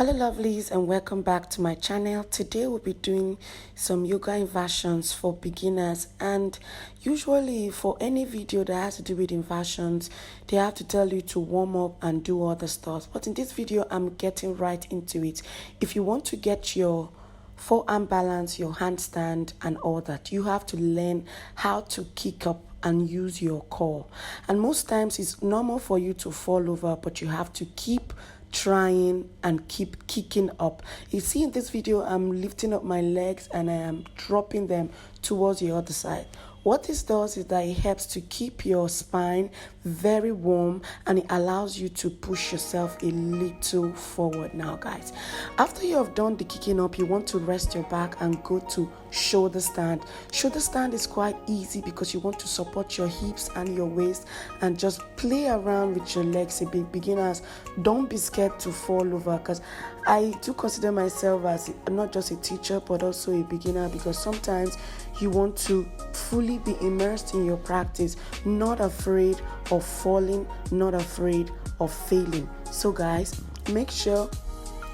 Hello lovelies, and welcome back to my channel. Today we'll be doing some yoga inversions for beginners, and usually for any video that has to do with inversions they have to tell you to warm up and do other stuff, but in this video I'm getting right into it. If you want to get your forearm balance, your handstand and all that, you have to learn how to kick up and use your core. And most times it's normal for you to fall over, but you have to keep trying and keep kicking up. You see in this video I'm lifting up my legs and I am dropping them towards the other side. What this does is that it helps to keep your spine very warm and it allows you to push yourself a little forward. Now guys, after you have done the kicking up, you want to rest your back and go to shoulder stand. Shoulder stand is quite easy because you want to support your hips and your waist and just play around with your legs a bit. Beginners, don't be scared to fall over, because I do consider myself as not just a teacher but also a beginner, because sometimes you want to fully be immersed in your practice, not afraid of falling, not afraid of failing. So guys, make sure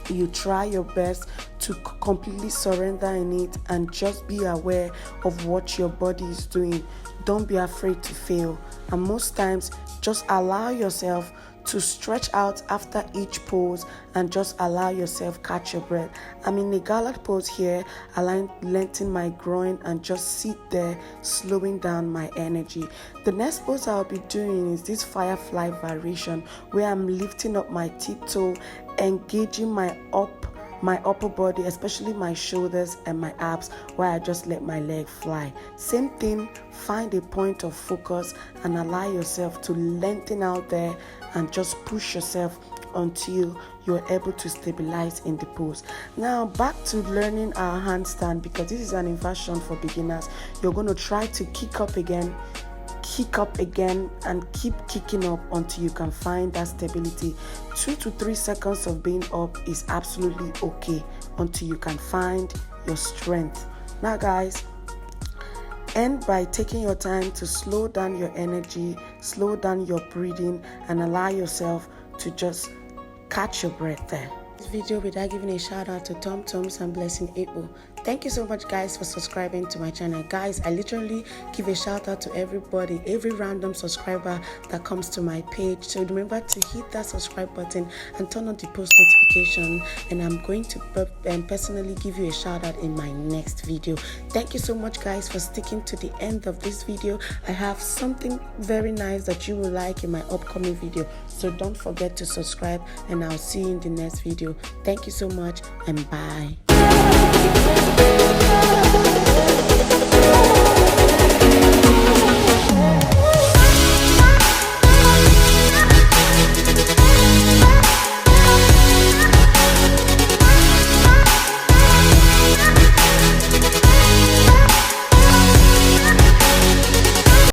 you try your best to completely surrender in it and just be aware of what your body is doing. Don't be afraid to fail, and most times just allow yourself to stretch out after each pose and just allow yourself catch your breath. I'm in a gallop pose here. I lengthen my groin and just sit there, slowing down my energy. The next pose I'll be doing is this firefly variation, where I'm lifting up my tiptoe, engaging my upper body, especially my shoulders and my abs, where I just let my leg fly. Same thing, find a point of focus and allow yourself to lengthen out there and just push yourself until you're able to stabilize in the pose. Now back to learning our handstand, because this is an inversion for beginners. You're going to try to kick up again and keep kicking up until you can find that stability. 2 to 3 seconds of being up is absolutely okay until you can find your strength. Now guys, end by taking your time to slow down your energy, slow down your breathing, and allow yourself to just catch your breath there. This video without giving a shout out to Tom Toms and Blessing April. Thank you so much guys for subscribing to my channel. Guys, I literally give a shout out to everybody, every random subscriber that comes to my page. So remember to hit that subscribe button and turn on the post notification, and I'm going to personally give you a shout out in my next video. Thank you so much guys for sticking to the end of this video. I have something very nice that you will like in my upcoming video, so don't forget to subscribe, and I'll see you in the next video. Thank you so much and bye.